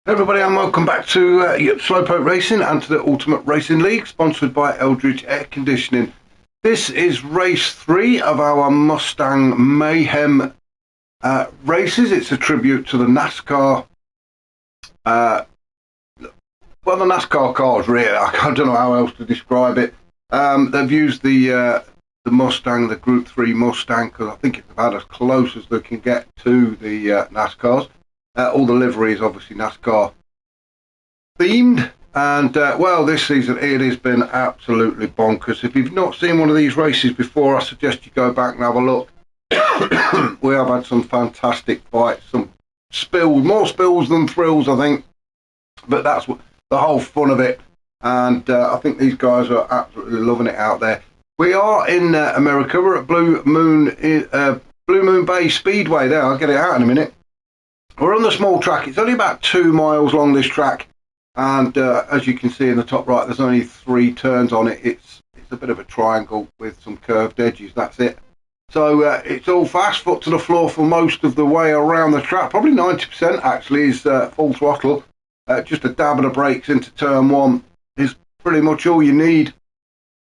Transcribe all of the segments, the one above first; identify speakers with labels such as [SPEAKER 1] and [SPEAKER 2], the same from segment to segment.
[SPEAKER 1] Everybody, and welcome back to Slowpoke Racing and to the Ultimate Racing League, sponsored by Eldridge Air Conditioning. This is race 3 of our Mustang Mayhem races. It's a tribute to the NASCAR, the NASCAR cars, really. I don't know how else to describe it. They've used the Mustang, the Group 3 Mustang, because I think it's about as close as they can get to the NASCARs. All the livery is obviously NASCAR themed, and well, this season it has been absolutely bonkers. If you've not seen one of these races before, I suggest you go back and have a look. We have had some fantastic fights, some spills, more spills than thrills, I think, but that's what the whole fun of it, and I think these guys are absolutely loving it out there. We are in America. We're at Blue Moon Bay Speedway. There, I'll get it out in a minute. We're on the small track. It's only about 2 miles long, this track, and as you can see in the top right, there's only 3 turns on it. It's a bit of a triangle with some curved edges, that's it. So it's all fast, foot to the floor for most of the way around the track. Probably 90% actually is full throttle. Just a dab of the brakes into turn 1 is pretty much all you need.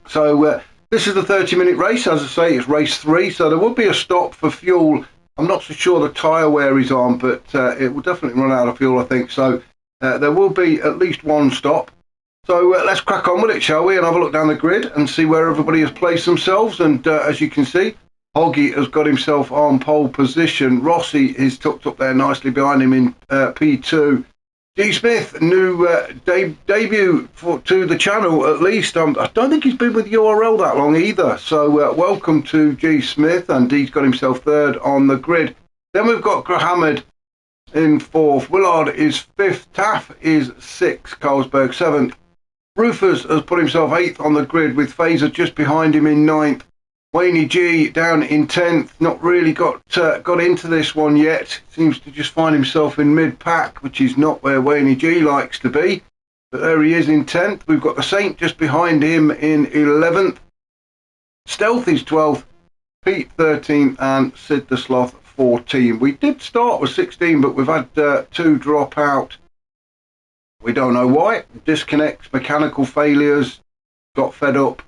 [SPEAKER 1] So this is a 30-minute race. As I say, it's race 3, so there will be a stop for fuel. I'm not so sure the tyre wear is on, but it will definitely run out of fuel, I think. So there will be at least one stop. So let's crack on with it, shall we? And have a look down the grid and see where everybody has placed themselves. And as you can see, Hoggy has got himself on pole position. Rossi is tucked up there nicely behind him in P2. G. Smith, new debut to the channel, at least. I don't think he's been with URL that long either. So welcome to G. Smith, and he's got himself 3rd on the grid. Then we've got Grahammed in 4th. Willard is 5th. Taff is 6th. Carlsberg 7th. Rufus has put himself 8th on the grid, with Phaser just behind him in 9th. Wayne G down in 10th, not really got into this one yet. Seems to just find himself in mid-pack, which is not where Wayne G likes to be. But there he is in 10th. We've got the Saint just behind him in 11th. Stealth is 12th, Pete 13th, and Sid the Sloth 14. We did start with 16, but we've had 2 drop out. We don't know why. Disconnects, mechanical failures, got fed up.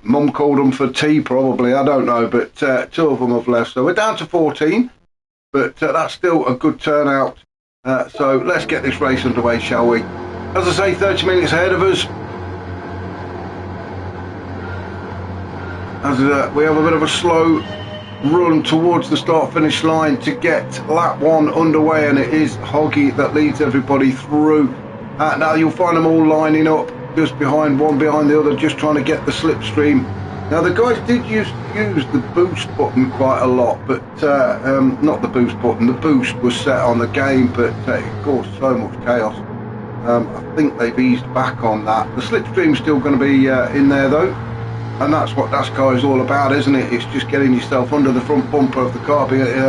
[SPEAKER 1] Mum called them for tea, probably, I don't know, but 2 of them have left, so we're down to 14, but that's still a good turnout. So let's get this race underway, shall we? As I say, 30 minutes ahead of us, as we have a bit of a slow run towards the start-finish line to get lap 1 underway, and it is Hoggy that leads everybody through. Now you'll find them all lining up just behind one behind the other, just trying to get the slipstream. Now the guys did use the boost button quite a lot, but not the boost button, the boost was set on the game, but it caused so much chaos. I think they've eased back on that. The slipstream's still going to be in there though, and that's what NASCAR is all about, isn't it? It's just getting yourself under the front bumper of the car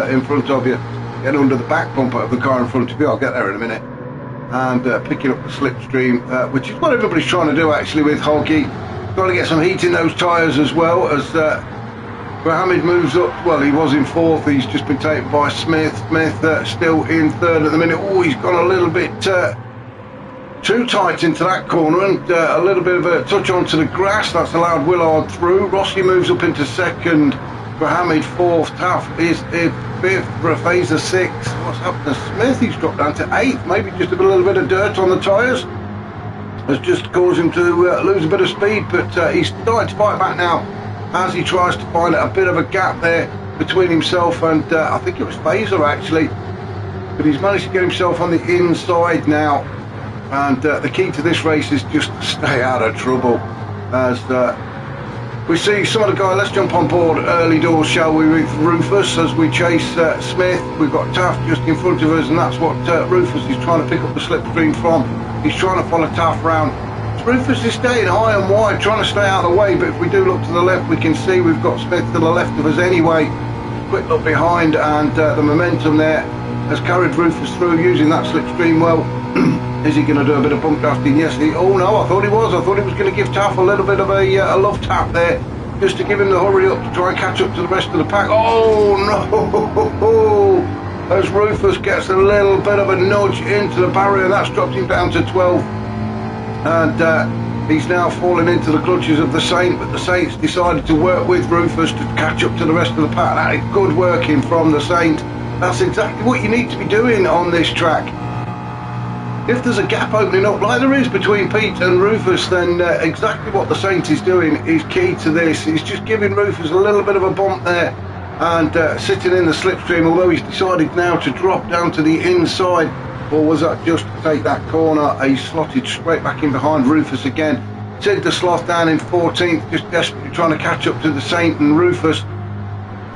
[SPEAKER 1] in front of you, get under the back bumper of the car in front of you. I'll get there in a minute. And picking up the slipstream, which is what everybody's trying to do actually with Hoggy. Trying to get some heat in those tyres as well, as Mohammed moves up. Well, he was in 4th, he's just been taken by Smith. Smith still in 3rd at the minute. Oh, he's gone a little bit too tight into that corner, and a little bit of a touch onto the grass. That's allowed Willard through. Rossi moves up into 2nd. Mohammed 4th. Taff is in 5th. Phaser 6th. What's happened to Smith? He's dropped down to 8th. Maybe just a little bit of dirt on the tyres has just caused him to lose a bit of speed, but he's starting to fight back now as he tries to find a bit of a gap there between himself and I think it was Phaser actually, but he's managed to get himself on the inside now, and the key to this race is just to stay out of trouble. As we see some of the guys, let's jump on board early doors, shall we, with Rufus as we chase Smith. We've got Taff just in front of us, and that's what Rufus is trying to pick up the slipstream from. He's trying to follow Taff round. So Rufus is staying high and wide, trying to stay out of the way, but if we do look to the left, we can see we've got Smith to the left of us anyway. Quick look behind, and the momentum there has carried Rufus through using that slipstream well. Is he going to do a bit of bump drafting? Yes, oh no, I thought he was. I thought he was going to give Taff a little bit of a love tap there, just to give him the hurry up to try and catch up to the rest of the pack. Oh no! as Rufus gets a little bit of a nudge into the barrier. That's dropped him down to 12, and he's now falling into the clutches of the Saint, but the Saint's decided to work with Rufus to catch up to the rest of the pack. That is good working from the Saint. That's exactly what you need to be doing on this track. If there's a gap opening up like there is between Pete and Rufus, then exactly what the Saint is doing is key to this. He's just giving Rufus a little bit of a bump there and sitting in the slipstream, although he's decided now to drop down to the inside. Or was that just to take that corner? He's slotted straight back in behind Rufus again. Sid the Sloth down in 14th, just desperately trying to catch up to the Saint and Rufus.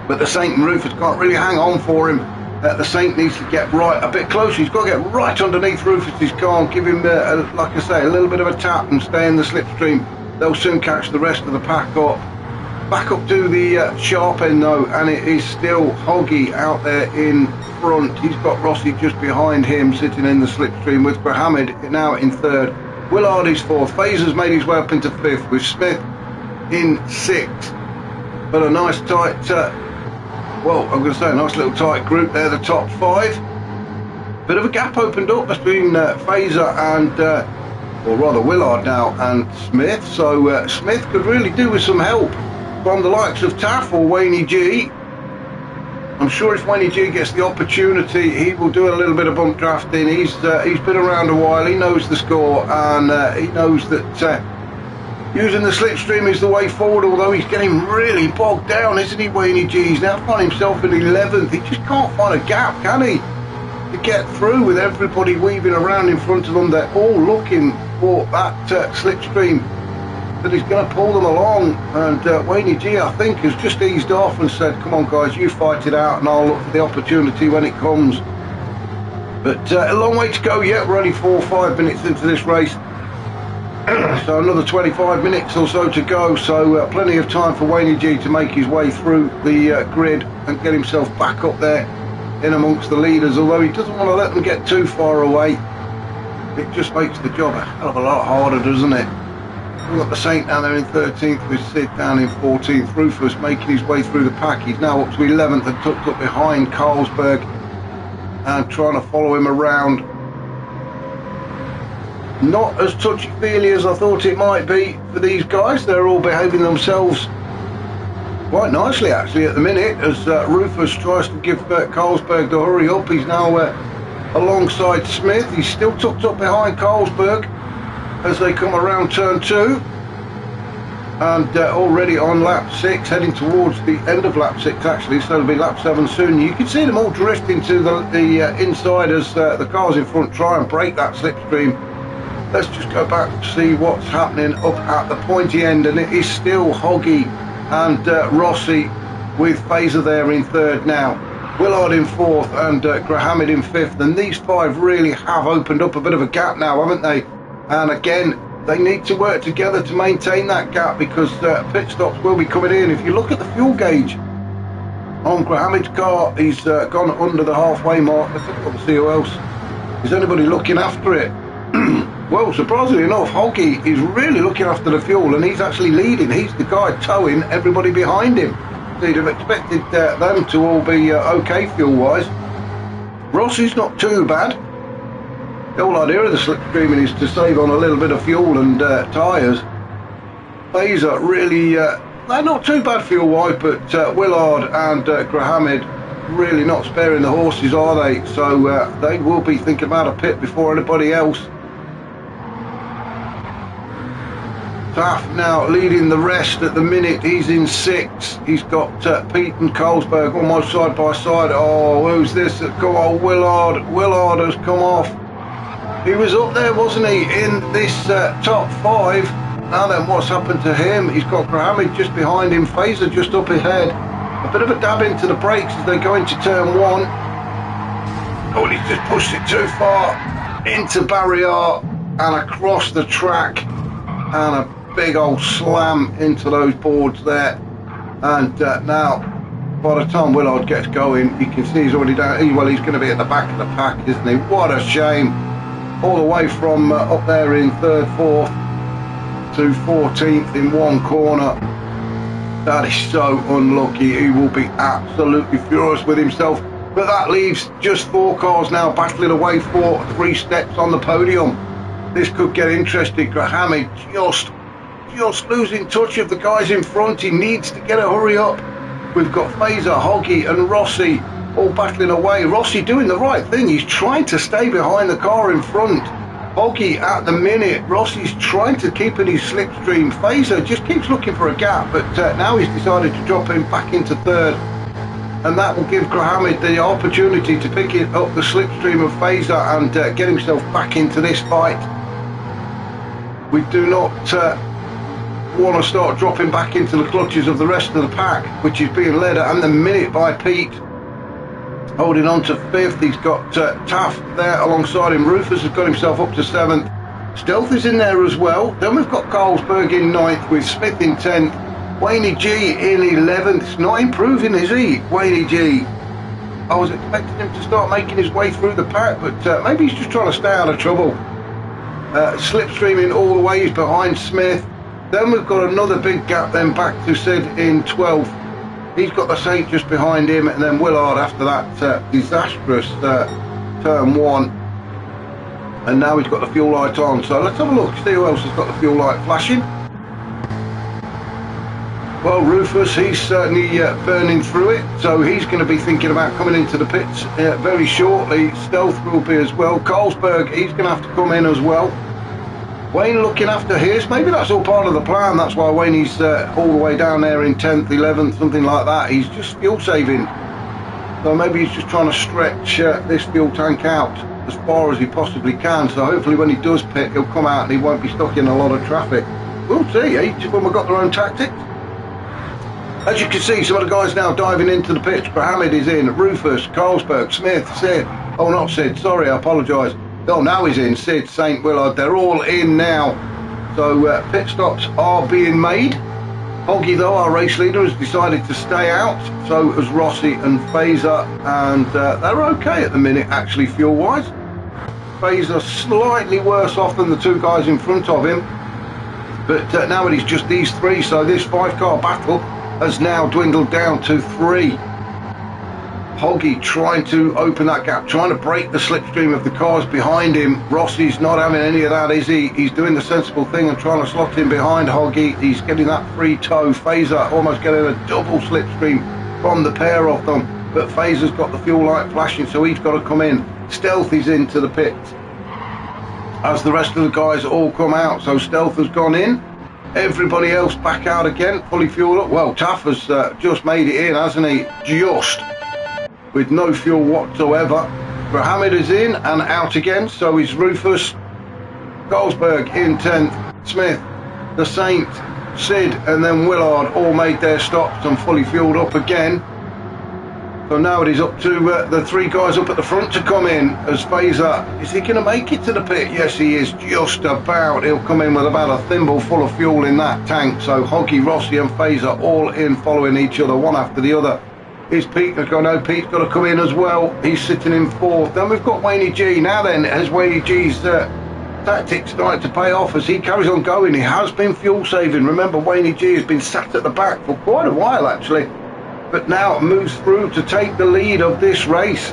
[SPEAKER 1] But the Saint and Rufus can't really hang on for him. The Saint needs to get right a bit closer. He's got to get right underneath Rufus's car and give him, like I say, a little bit of a tap and stay in the slipstream. They'll soon catch the rest of the pack up. Back up to the sharp end though, and it is still Hoggy out there in front. He's got Rossi just behind him, sitting in the slipstream with Grahamid now in third. Willard is fourth. Fazer's made his way up into fifth with Smith in sixth. But a nice tight... well, I'm going to say a nice little tight group there, the top five. Bit of a gap opened up between Fazer and, or rather Willard now, and Smith. So Smith could really do with some help from the likes of Taff or Wayne G. I'm sure if Wayne G gets the opportunity, he will do a little bit of bump drafting. He's been around a while, he knows the score, and he knows that using the slipstream is the way forward, although he's getting really bogged down, isn't he, Wayne G? He's now found himself in 11th. He just can't find a gap, can he? To get through with everybody weaving around in front of them. They're all looking for that slipstream that he's going to pull them along. And Wayne G, I think, has just eased off and said, come on, guys, you fight it out and I'll look for the opportunity when it comes. But a long way to go yet. We're only 4 or 5 minutes into this race. So another 25 minutes or so to go, so plenty of time for Wayne G to make his way through the grid and get himself back up there in amongst the leaders, although he doesn't want to let them get too far away. It just makes the job a hell of a lot harder, doesn't it? We've got the Saint down there in 13th with Sid down in 14th. Rufus making his way through the pack. He's now up to 11th and tucked up behind Carlsberg and trying to follow him around. Not as touchy-feely as I thought it might be for these guys. They're all behaving themselves quite nicely actually at the minute as Rufus tries to give Carlsberg the hurry up. He's now alongside Smith. He's still tucked up behind Carlsberg as they come around turn 2, and already on lap 6, heading towards the end of lap 6 actually, so it'll be lap 7 soon. You can see them all drifting to the inside as the cars in front try and break that slipstream. Let's just go back to see what's happening up at the pointy end, and it is still Hoggy and Rossi with Fazer there in third now. Willard in fourth and Grahamid in fifth, and these five really have opened up a bit of a gap now, haven't they? And again, they need to work together to maintain that gap because pit stops will be coming in. If you look at the fuel gauge on Grahamid's car, he's gone under the halfway mark. Let's have a look and see who else. Is anybody looking after it? Well, surprisingly enough, Hoggy is really looking after the fuel, and he's actually leading. He's the guy towing everybody behind him. So you'd have expected them to all be okay fuel-wise. Rossi's not too bad. The whole idea of the slipstreaming is to save on a little bit of fuel and tyres. Fazer really, they're not too bad fuel-wise, but Willard and Grahamid really not sparing the horses, are they? So they will be thinking about a pit before anybody else. Taff now leading the rest at the minute. He's in 6. He's got Pete and Carlsberg almost side by side. Oh, who's this? Come on, Willard. Willard has come off. He was up there, wasn't he, in this top 5. Now then, what's happened to him? He's got Grahamid just behind him. Fazer just up ahead. A bit of a dab into the brakes as they go into turn 1. Oh, and he's just pushed it too far into barrier and across the track, and a big old slam into those boards there. And now, by the time Willard gets going, you can see he's already down. Well, he's going to be at the back of the pack, isn't he? What a shame. All the way from up there in 3rd, 4th to 14th in one corner. That is so unlucky. He will be absolutely furious with himself. But that leaves just 4 cars now battling away for 3 steps on the podium. This could get interesting. Graham just losing touch of the guys in front. He needs to get a hurry up. We've got Fazer, Hoggy and Rossi all battling away. Rossi doing the right thing. He's trying to stay behind the car in front. Hoggy at the minute. Rossi's trying to keep in his slipstream. Fazer just keeps looking for a gap, but now he's decided to drop him back into 3rd. And that will give Graham the opportunity to pick it up the slipstream of Fazer and get himself back into this fight. We do not want to start dropping back into the clutches of the rest of the pack, which is being led at the minute by Pete. Holding on to 5th, he's got Taft there alongside him. Rufus has got himself up to 7th. Stealth is in there as well. Then we've got Carlsberg in 9th with Smith in 10th. Wayne G in 11th. It's not improving, is he, Wayne G? I was expecting him to start making his way through the pack, but maybe he's just trying to stay out of trouble. Slipstreaming all the way, he's behind Smith. Then we've got another big gap then back to Sid in 12th. He's got the Saint just behind him, and then Willard after that disastrous turn 1. And now he's got the fuel light on. So let's have a look, see who else has got the fuel light flashing. Well, Rufus, he's certainly burning through it, so he's going to be thinking about coming into the pits very shortly. Stealth will be as well. Carlsberg, he's going to have to come in as well. Wayne looking after his, maybe that's all part of the plan. That's why Wayne's all the way down there in 10th, 11th, something like that. He's just fuel saving, so maybe he's just trying to stretch this fuel tank out as far as he possibly can, so hopefully when he does pit, he'll come out and he won't be stuck in a lot of traffic. We'll see. Each of them have got their own tactics. As you can see, some of the guys now diving into the pits. Mohammed is in, Rufus, Carlsberg, Smith, Sid. Oh, not Sid, sorry, I apologise. Oh, now he's in, Sid, St. Willard. They're all in now. So pit stops are being made. Hoggy, though, our race leader, has decided to stay out. So has Rossi and Fazer. And they're okay at the minute, actually, fuel-wise. Fazer slightly worse off than the 2 guys in front of him. But now it is just these 3. So this 5-car battle has now dwindled down to 3. Hoggy trying to open that gap, trying to break the slipstream of the cars behind him. Rossi's not having any of that, is he? He's doing the sensible thing and trying to slot in behind Hoggy. He's getting that free toe. Fazer almost getting a double slipstream from the pair of them, but Fazer's got the fuel light flashing, so he's got to come in. Stealth is into the pit as the rest of the guys all come out. So Stealth has gone in. Everybody else back out again, fully fueled up. Well, Taff has just made it in, hasn't he? Just with no fuel whatsoever. Mohammed is in and out again, so is Rufus. Carlsberg in 10th. Smith, the Saint, Sid and then Willard all made their stops and fully fueled up again. So now it is up to the 3 guys up at the front to come in. As Fazer, is he going to make it to the pit? Yes, he is, just about. He'll come in with about a thimble full of fuel in that tank. So Hoggy, Rossi and Fazer all in, following each other, one after the other. Is Pete going to go? No, Pete's got to come in as well. He's sitting in 4th. Then we've got Wayne G. Now then, as Wayne G's tactics starting to pay off as he carries on going. He has been fuel saving. Remember, Wayne G has been sat at the back for quite a while, actually. But now moves through to take the lead of this race.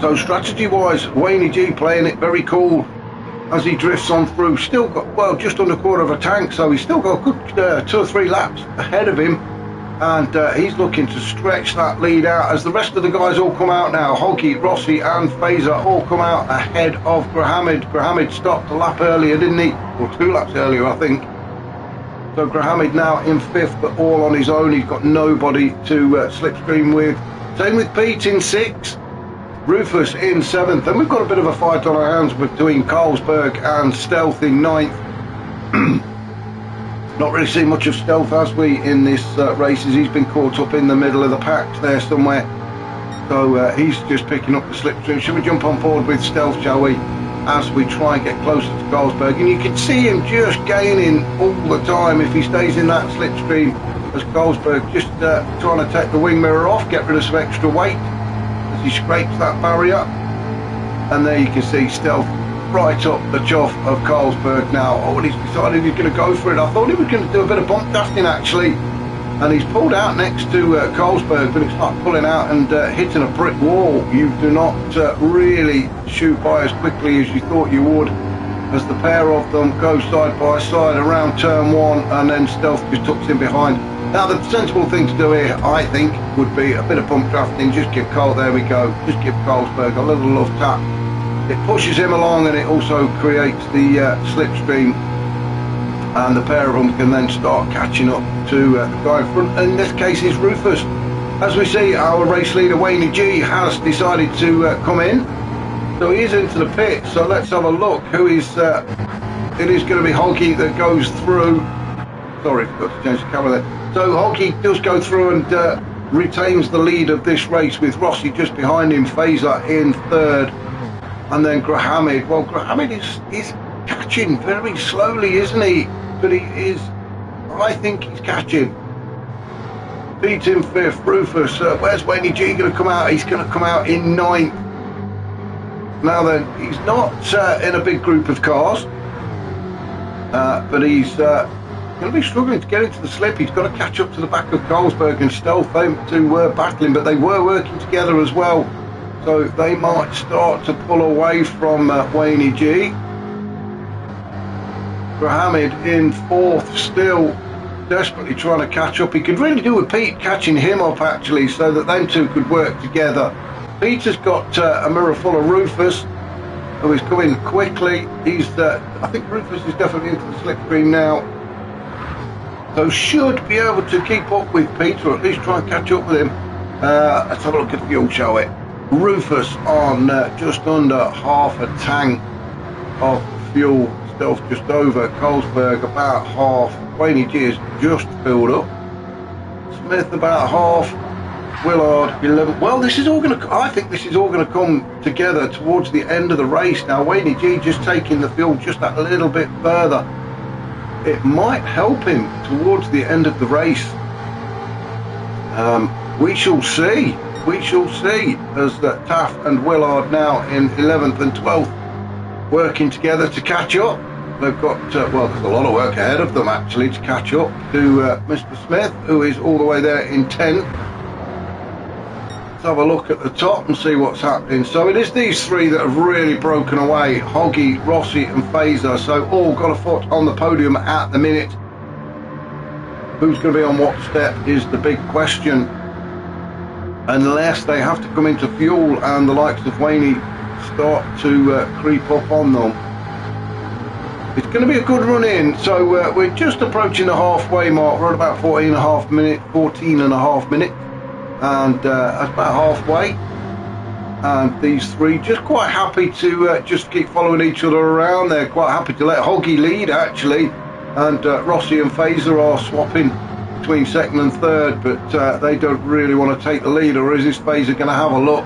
[SPEAKER 1] So strategy-wise, Wayne G playing it very cool as he drifts on through. Still got, well, just under a quarter of a tank, so he's still got a good 2 or 3 laps ahead of him. And he's looking to stretch that lead out as the rest of the guys all come out now. Hoggy, Rossi and Fazer all come out ahead of Grahamid. Grahamid stopped a lap earlier, didn't he? Or 2 laps earlier, I think. So Grahamid now in 5th, but all on his own. He's got nobody to slipstream with. Same with Pete in 6th. Rufus in 7th. And we've got a bit of a fight on our hands between Carlsberg and Stealth in 9th. Not really seen much of Stealth, has we, in this race, as he's been caught up in the middle of the packs there somewhere. So he's just picking up the slipstream. Should we jump on board with Stealth, shall we? As we try and get closer to Carlsberg, and you can see him just gaining all the time if he stays in that slipstream, as Carlsberg just trying to take the wing mirror off, get rid of some extra weight as he scrapes that barrier. And there you can see Stealth right up the chuff of Carlsberg now. Oh, and he's decided he's going to go for it. I thought he was going to do a bit of bump drafting, actually. and he's pulled out next to Carlsberg, but it's like pulling out and hitting a brick wall. You do not really shoot by as quickly as you thought you would, as the pair of them go side by side around turn 1, and then Stealth just tucks in behind. Now the sensible thing to do here, I think, would be a bit of pump drafting. Just give Carl, there we go, just give Carlsberg a little love tap. It pushes him along, and it also creates the slipstream, and the pair of them can then start catching up to the guy in front. In this case is Rufus. As we see, our race leader Wayne G has decided to come in, so he is into the pit. So let's have a look who is it is going to be Hoggy that goes through. Sorry, forgot to change the camera there. So Hoggy does go through and retains the lead of this race, with Rossi just behind him, Fazer in third, and then Grahamid. Well, Grahamid is catching very slowly, isn't he? But he is, I think he's catching. Pete in fifth, Rufus. Where's Wayne G going to come out? He's going to come out in ninth. Now then, he's not in a big group of cars, but he's going to be struggling to get into the slip. He's got to catch up to the back of Carlsberg and Stealth. They two were battling, but they were working together as well, so they might start to pull away from Wayne G. Grahamid in fourth, still desperately trying to catch up. He could really do with Pete catching him up, actually, so that them two could work together. Peter's got a mirror full of Rufus, who is coming quickly. He's I think Rufus is definitely into the slipstream now, so should be able to keep up with Peter, or at least try and catch up with him. Let's have a look at fuel, shall we? Rufus on just under half a tank of fuel. Stealth just over, Carlsberg about half, Wayne G is just filled up, Smith about half, Willard 11. Well, this is all going to, I think this is all going to come together towards the end of the race. Now Wayne G just taking the field just that little bit further, it might help him towards the end of the race. We shall see, as Taff and Willard now in 11th and 12th working together to catch up. They've got, well, there's a lot of work ahead of them actually to catch up to Mr. Smith, who is all the way there in 10th. Let's have a look at the top and see what's happening. So it is these three that have really broken away, Hoggy, Rossi and Fazer, so all got a foot on the podium at the minute. Who's going to be on what step is the big question, unless they have to come into fuel and the likes of Wayne start to creep up on them. It's going to be a good run in, so we're just approaching the halfway mark. We're at about 14 and a half minutes, and that's about halfway. And these three just quite happy to just keep following each other around. They're quite happy to let Hoggy lead actually, and Rossi and Fazer are swapping between second and third, but they don't really want to take the lead. Or is this Fazer going to have a look?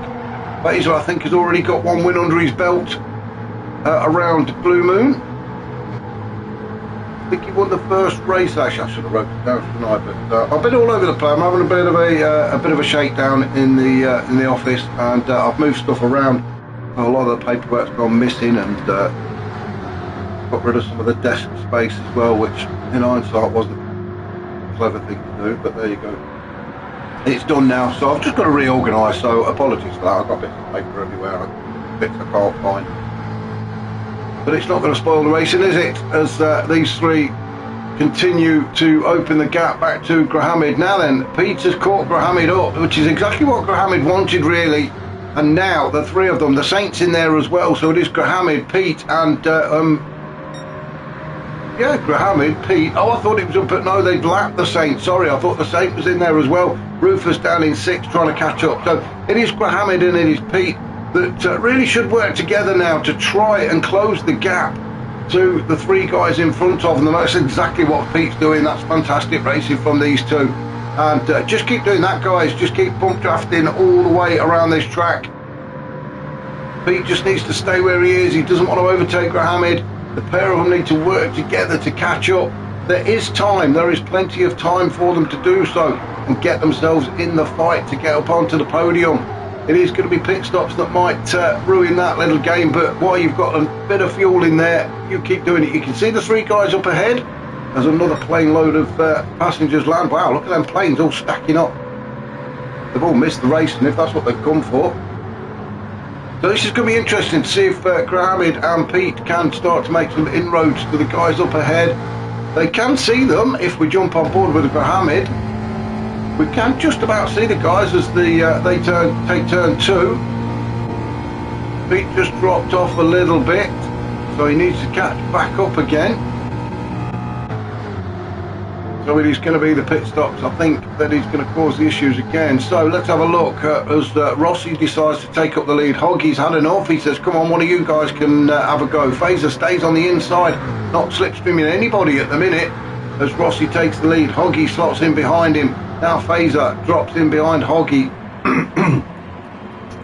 [SPEAKER 1] Fazer, I think, has already got one win under his belt around Blue Moon. I think he won the first race. Actually, I should have wrote it down tonight, but I've been all over the place. I'm having a bit of a shakedown in the office, and I've moved stuff around. A lot of the paperwork's gone missing, and got rid of some of the desk space as well, which in hindsight wasn't a clever thing to do, but there you go. It's done now, so I've just got to reorganise, so apologies for that. I've got bits of paper everywhere, bits I can't find. But it's not going to spoil the racing, is it? As these three continue to open the gap back to Grahamid. Now then, Peter's caught Grahamid up, which is exactly what Grahamid wanted really. And now the three of them, the Saint's in there as well. So it is Grahamid, Pete, and yeah, Grahamid, Pete. Oh, I thought it was up, but no, they'd lapped the Saint. Sorry, I thought the Saint was in there as well. Rufus down in 6th, trying to catch up. So it is Grahamid and it is Pete that really should work together now to try and close the gap to the three guys in front of them. That's exactly what Pete's doing. That's fantastic racing from these two. And just keep doing that, guys. Just keep pump drafting all the way around this track. Pete just needs to stay where he is. He doesn't want to overtake Grahamid. The pair of them need to work together to catch up. There is time. There is plenty of time for them to do so and get themselves in the fight to get up onto the podium. It is going to be pit stops that might ruin that little game, but while you've got a bit of fuel in there, you keep doing it. You can see the three guys up ahead. as another plane load of passengers land. Wow, look at them planes all stacking up. They've all missed the race, and if that's what they've come for. So this is going to be interesting to see if Grahamid and Pete can start to make some inroads to the guys up ahead. They can see them if we jump on board with Grahamid. We can just about see the guys as they take turn 2. Pete just dropped off a little bit, so he needs to catch back up again. So it is going to be the pit stops, I think, that is going to cause the issues again. So let's have a look as Rossi decides to take up the lead. Hoggy's had enough. He says, come on, one of you guys can have a go. Fazer stays on the inside, not slipstreaming anybody at the minute as Rossi takes the lead. Hoggy slots in behind him. Now Fazer drops in behind Hoggy.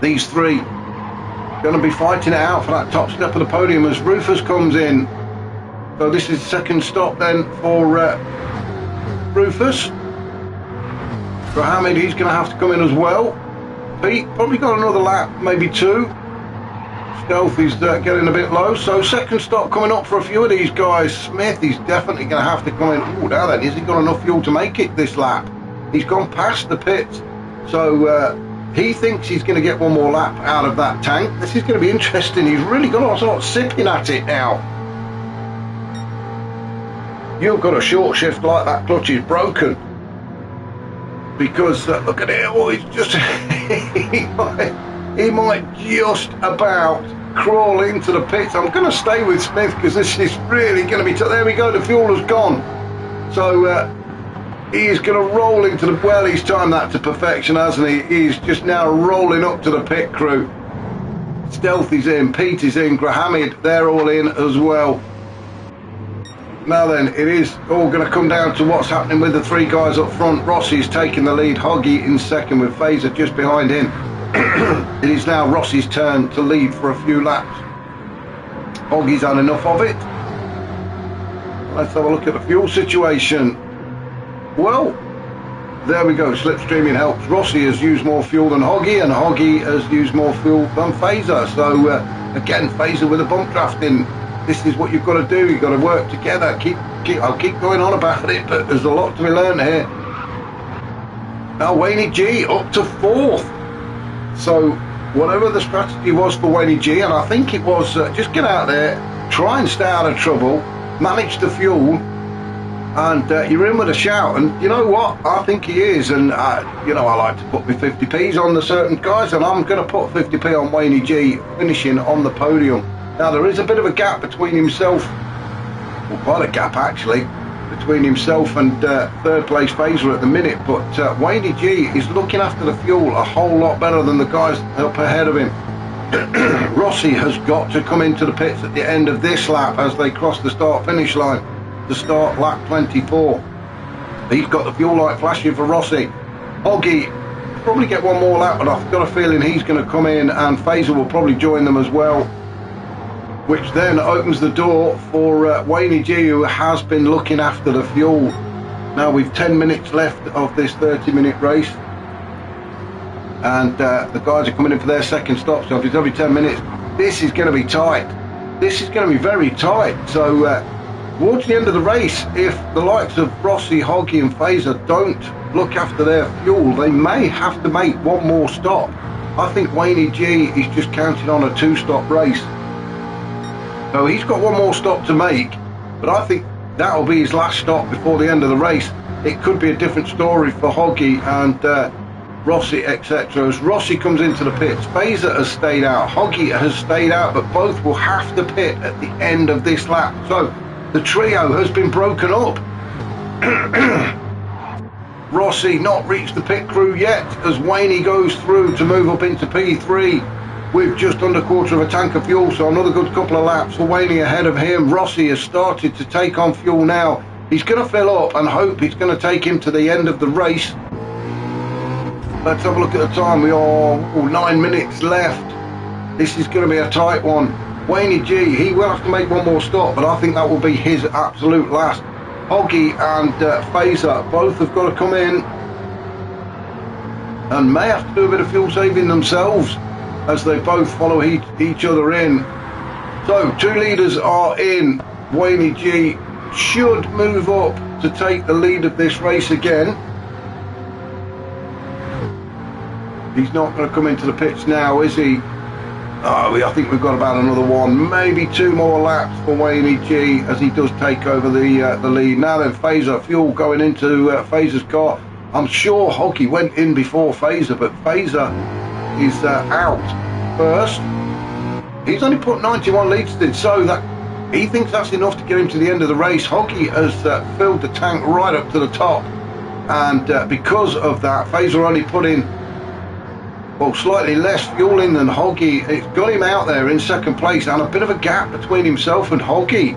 [SPEAKER 1] These three going to be fighting it out for that top step of the podium as Rufus comes in. So this is the second stop then for Rufus. Grahamid, he's going to have to come in as well. Pete probably got another lap, maybe 2. Stealth is getting a bit low, so second stop coming up for a few of these guys. Smith, he's definitely going to have to come in. Oh, now then, has he got enough fuel to make it this lap? He's gone past the pits, so he thinks he's going to get one more lap out of that tank. This is going to be interesting. He's really got to start sipping at it now. You've got a short shift like that, clutch is broken. Because look at it, oh, he's just he might just about crawl into the pits. I'm going to stay with Smith because this is really going to be there we go, the fuel has gone. So he is going to roll into the, well, he's timed that to perfection, hasn't he? He's just now rolling up to the pit crew. Stealth is in, Pete is in, Grahamid, they're all in as well. Now then, it is all going to come down to what's happening with the 3 guys up front. Rossi's taking the lead, Hoggy in second with Fazer just behind him. It is now Rossi's turn to lead for a few laps. Hoggy's had enough of it. Let's have a look at the fuel situation. Well, there we go, slipstreaming helps. Rossi has used more fuel than Hoggy, and Hoggy has used more fuel than Fazer. So again, Fazer with a bump drafting. This is what you've got to do. You've got to work together. I'll keep going on about it, but there's a lot to be learned here. Now Wayne G up to 4th. So whatever the strategy was for Wayne G, and I think it was just get out there, try and stay out of trouble, manage the fuel, and you're in with a shout. And you know what? I think he is. And you know, I like to put my 50p's on the certain guys, and I'm going to put 50p on Wayne G finishing on the podium. Now there is a bit of a gap between himself, well, quite a gap actually, between himself and third place Fazer at the minute, but Wayne G is looking after the fuel a whole lot better than the guys up ahead of him. Rossi has got to come into the pits at the end of this lap as they cross the start finish line to start lap 24. He's got the fuel light flashing for Rossi. Hoggy probably get one more lap, but I've got a feeling he's going to come in, and Fazer will probably join them as well, which then opens the door for Wayne G, who has been looking after the fuel. Now we've 10 minutes left of this 30-minute race, and the guys are coming in for their second stop, so if it's every 10 minutes, this is going to be tight. This is going to be very tight. So towards the end of the race, if the likes of Rossi, Hoggy and Fazer don't look after their fuel, they may have to make one more stop. I think Wayne G is just counting on a 2-stop race. So he's got one more stop to make, but I think that'll be his last stop before the end of the race. It could be a different story for Hoggy and Rossi, etc. As Rossi comes into the pits, Fazer has stayed out, Hoggy has stayed out, but both will have to pit at the end of this lap. So the trio has been broken up. Rossi not reached the pit crew yet as Wayne goes through to move up into P3. With just under a quarter of a tank of fuel, so another good couple of laps for Wayne ahead of him. Rossi has started to take on fuel now. He's going to fill up and hope it's going to take him to the end of the race. Let's have a look at the time. We are 9 minutes left. This is going to be a tight one. Wayne G, he will have to make one more stop, but I think that will be his absolute last. Hoggy and Fazer both have got to come in and may have to do a bit of fuel saving themselves as they both follow each other in. So 2 leaders are in, Wayne G should move up to take the lead of this race again. He's not going to come into the pits now, is he? Oh, I think we've got about another one, maybe 2 more laps for Wayne G as he does take over the lead. Now then, Phaser, fuel going into Phaser's car. I'm sure Hoggy went in before Phaser, but Phaser is out first. He's only put 91 litres in, so that he thinks that's enough to get him to the end of the race. Hoggy has filled the tank right up to the top, and because of that, Phaser only put in, well, slightly less fuel in than Hoggy. It's got him out there in second place, and a bit of a gap between himself and Hoggy.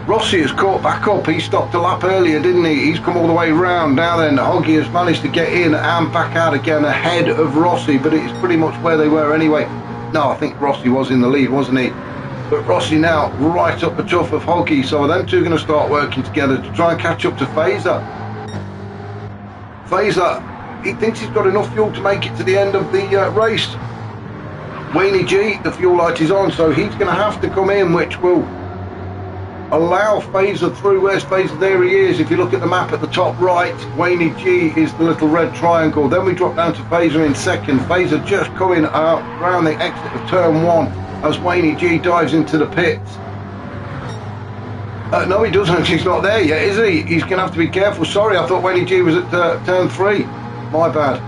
[SPEAKER 1] Rossi has caught back up. He stopped a lap earlier, didn't he? He's come all the way round. Now then, Hoggy has managed to get in and back out again ahead of Rossi, but it's pretty much where they were anyway. No, I think Rossi was in the lead, wasn't he? But Rossi now right up the tuff of Hoggy, so them two are going to start working together to try and catch up to Phaser. Phaser, he thinks he's got enough fuel to make it to the end of the race. Wayne G, the fuel light is on, so he's going to have to come in, which will allow Phaser through. Where's Phaser? There he is. If you look at the map at the top right, Wayne G is the little red triangle. Then we drop down to Phaser in second. Phaser just coming out around the exit of turn 1 as Wayne G dives into the pits. No, he doesn't. He's not there yet, is he? He's going to have to be careful. Sorry, I thought Wayne G was at turn 3. My bad.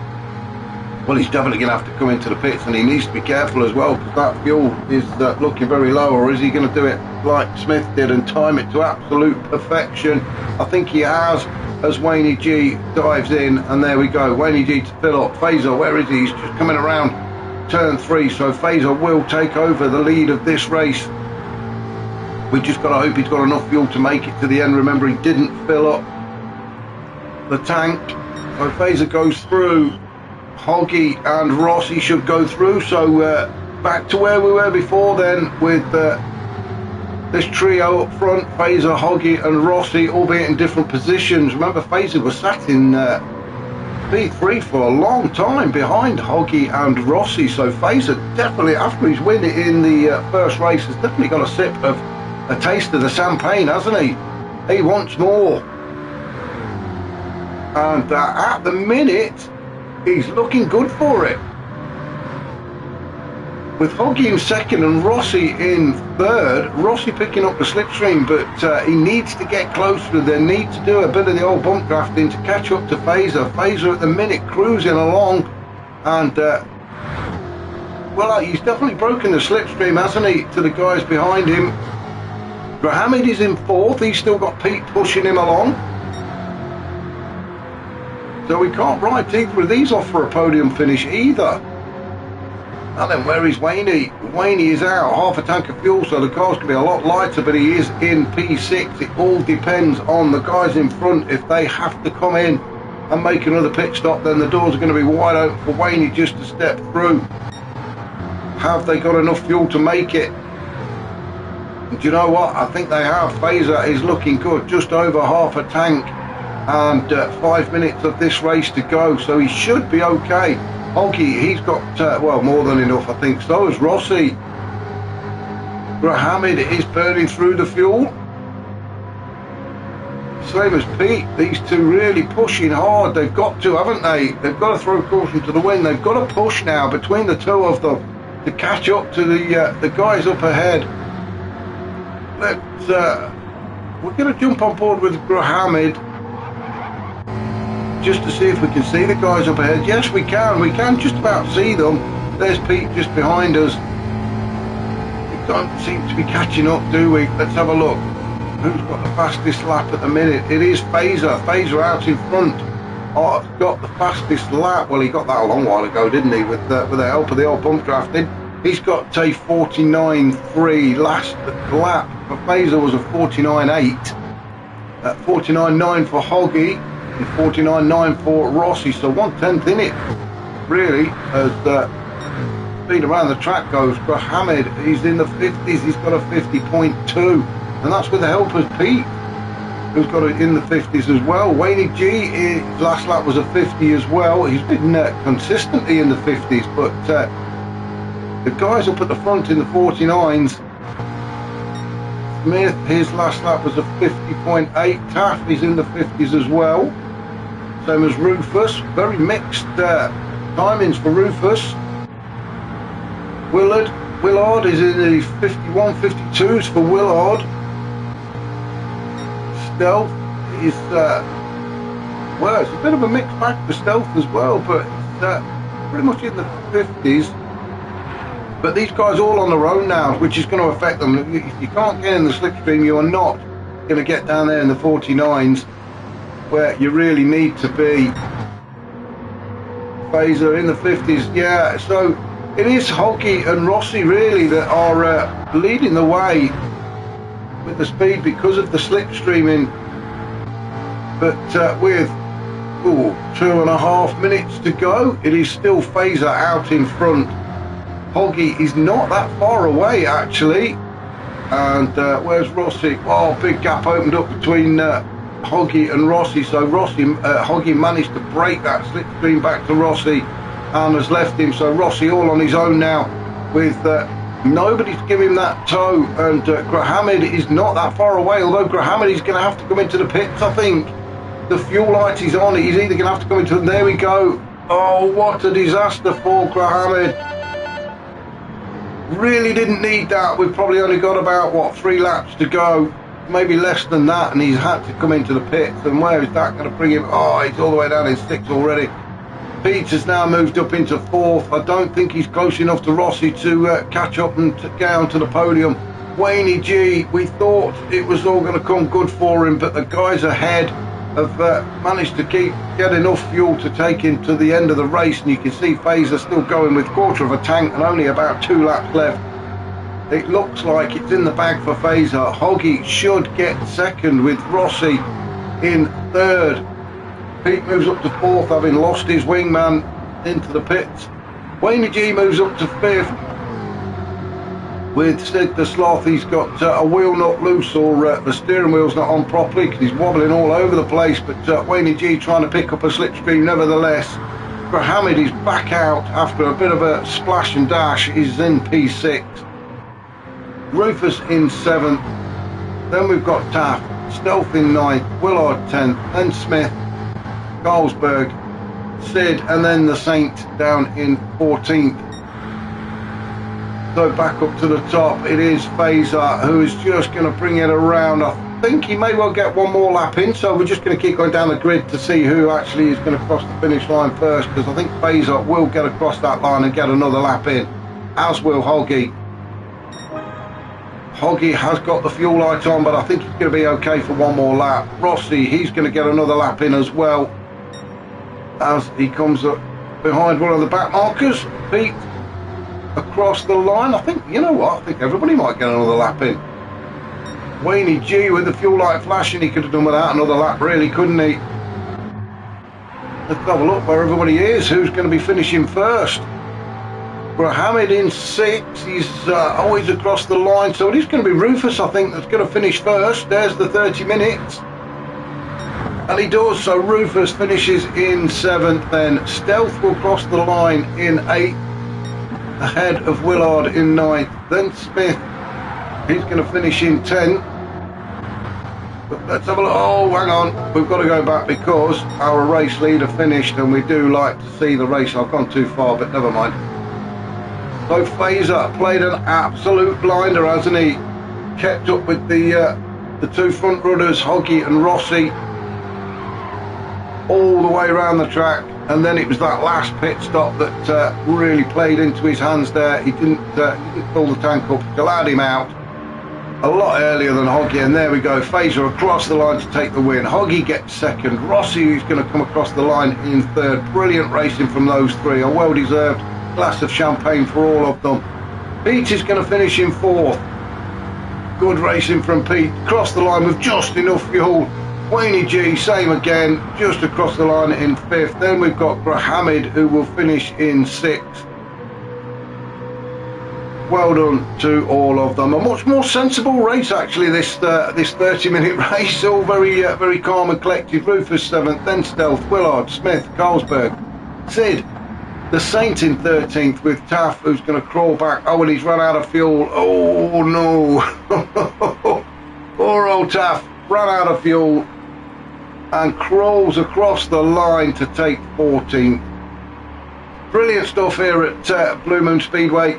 [SPEAKER 1] Well, he's definitely going to have to come into the pits, and he needs to be careful as well, because that fuel is looking very low. Or is he going to do it like Smith did and time it to absolute perfection? I think he has, as Wayne G dives in, and there we go. Wayne G to fill up. Phaser, where is he? He's just coming around turn 3, so Phaser will take over the lead of this race. We just got to hope he's got enough fuel to make it to the end. Remember, he didn't fill up the tank. So Phaser goes through. Hoggy and Rossi should go through. So back to where we were before then, with this trio up front, Phaser, Hoggy and Rossi, albeit in different positions. Remember, Phaser was sat in P3 for a long time behind Hoggy and Rossi. So Phaser definitely, after his win in the first race, has definitely got a sip of a taste of the champagne, hasn't he? He wants more. And at the minute, he's looking good for it. With Hoggy in second and Rossi in third, Rossi picking up the slipstream, but he needs to get closer. They need to do a bit of the old bump drafting to catch up to Phaser. Phaser at the minute cruising along, and well, he's definitely broken the slipstream, hasn't he, to the guys behind him. Mohammed is in fourth. He's still got Pete pushing him along. So we can't write either of these off for a podium finish either. And then where is Wayne? Wayne is out, half a tank of fuel, so the car's going to be a lot lighter, but he is in P6. It all depends on the guys in front. If they have to come in and make another pit stop, then the doors are going to be wide open for Wayne just to step through. Have they got enough fuel to make it? And do you know what? I think they have. Phaser is looking good, just over half a tank, and 5 minutes of this race to go, so he should be okay. Hoggy, he's got well, more than enough, I think. So is Rossi. Mohammed is burning through the fuel, same as Pete. These two really pushing hard. They've got to, haven't they? They've got to throw caution to the wind. They've got to push now between the two of them to catch up to the guys up ahead. We're going to jump on board with Mohammed just to see if we can see the guys up ahead. Yes, we can just about see them. There's Pete just behind us. We don't seem to be catching up, do we? Let's have a look. Who's got the fastest lap at the minute? It is Phaser. Phaser out in front. Oh, got the fastest lap. Well, he got that a long while ago, didn't he, with the help of the old bump drafting. He's got a 49.3. Last lap for Phaser was a 49.8. 49.9 for Hoggy and 49.9 for Rossi. So 1/10 in it, really, as speed around the track goes. Mohammed, he's in the 50s. He's got a 50.2, and that's with the help of Pete, who's got it in the 50s as well. Wayne G, his last lap was a 50 as well. He's been consistently in the 50s, but the guys up at the front in the 49s, Smith, his last lap was a 50.8. Taff is in the 50s as well. Same as Rufus. Very mixed timings for Rufus. Willard is in the 51, 52s for Willard. Stealth is, well, it's a bit of a mixed bag for Stealth as well, but it's pretty much in the 50s. But these guys all on their own now, which is going to affect them. If you can't get in the slipstream, you are not going to get down there in the 49s, where you really need to be. Phaser in the 50s, yeah. So it is Hoggy and Rossi really that are leading the way with the speed because of the slipstreaming. But with 2.5 minutes to go, it is still Phaser out in front. Hoggy is not that far away actually. And where's Rossi? Oh, big gap opened up between Hoggy and Rossi. So Hoggy managed to break that slipstream back to Rossi and has left him. So Rossi all on his own now with nobody to give him that tow. And Grahamid is not that far away, although Grahamid is going to have to come into the pits, I think. The fuel light is on. He's either going to have to come into... There we go. Oh, what a disaster for Grahamid. Really didn't need that. We've probably only got about, what, 3 laps to go. Maybe less than that. And he's had to come into the pits. And where is that going to bring him? Oh, he's all the way down in 6th already. Pete has now moved up into 4th. I don't think he's close enough to Rossi to catch up and get onto the podium. Wayne G, we thought it was all going to come good for him, but the guys ahead have managed to get enough fuel to take him to the end of the race, and you can see Phaser still going with 1/4 of a tank and only about 2 laps left. It looks like it's in the bag for Phaser. Hoggy should get 2nd with Rossi in 3rd. Pete moves up to 4th, having lost his wingman into the pits. Wayne G moves up to 5th. With Sid the Sloth, he's got a wheel not loose, or the steering wheel's not on properly because he's wobbling all over the place. But Wayne G trying to pick up a slipstream nevertheless. Grahamid is back out after a bit of a splash and dash. He's in P6. Rufus in 7th. Then we've got Taff, Stealth in 9th, Willard 10th, then Smith, Carlsberg, Sid, and then the Saint down in 14th. So back up to the top, it is Phaser who is just going to bring it around. I think he may well get one more lap in, so we're just going to keep going down the grid to see who actually is going to cross the finish line first, because I think Phaser will get across that line and get another lap in, as will Hoggy. Hoggy has got the fuel light on, but I think he's going to be okay for one more lap. Rossi, he's going to get another lap in as well, as he comes up behind one of the back markers. Pete across the line. I think, you know what, I think everybody might get another lap in. Wayne G with the fuel light flashing, he could have done without another lap really, couldn't he? Let's have a look where everybody is, who's going to be finishing first. Grahamid in 6, he's always across the line, so it is going to be Rufus, I think, that's going to finish first. There's the 30 minutes. And he does, so Rufus finishes in 7th then. Stealth will cross the line in 8th. Ahead of Willard in 9th. Then Smith, he's going to finish in 10th. But let's have a look. Oh, hang on, we've got to go back because our race leader finished, and we do like to see the race. I've gone too far, but never mind. So Phaser played an absolute blinder, hasn't he? Kept up with the 2 front runners, Hoggy and Rossi, all the way around the track. And then it was that last pit stop that really played into his hands there. He didn't fill the tank up, which allowed him out a lot earlier than Hoggy. And there we go, Phaser across the line to take the win. Hoggy gets 2nd. Rossi, who's going to come across the line, in 3rd. Brilliant racing from those 3. A well-deserved glass of champagne for all of them. Pete is going to finish in 4th. Good racing from Pete. Crossed the line with just enough fuel. Wayne G, same again, just across the line in 5th. Then we've got Grahamid, who will finish in 6th. Well done to all of them. A much more sensible race actually, this 30-minute race. All very calm and collected. Rufus 7th, then Stealth, Willard, Smith, Carlsberg, Sid, the Saint in 13th with Taff, who's going to crawl back. Oh, and he's run out of fuel. Oh no. Poor old Taff ran out of fuel and crawls across the line to take 14th. Brilliant stuff here at Blue Moon Speedway.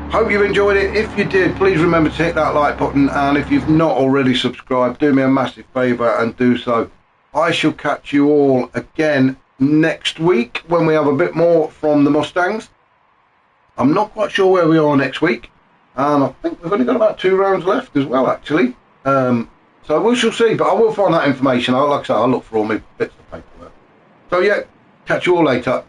[SPEAKER 1] Hope you've enjoyed it. If you did, please remember to hit that like button, and if you've not already subscribed, do me a massive favour and do so. I shall catch you all again next week when we have a bit more from the Mustangs. I'm not quite sure where we are next week, and I think we've only got about 2 rounds left as well, actually. So we shall see, but I will find that information. Like I say, I'll look for all my bits of paper there. So yeah, catch you all later.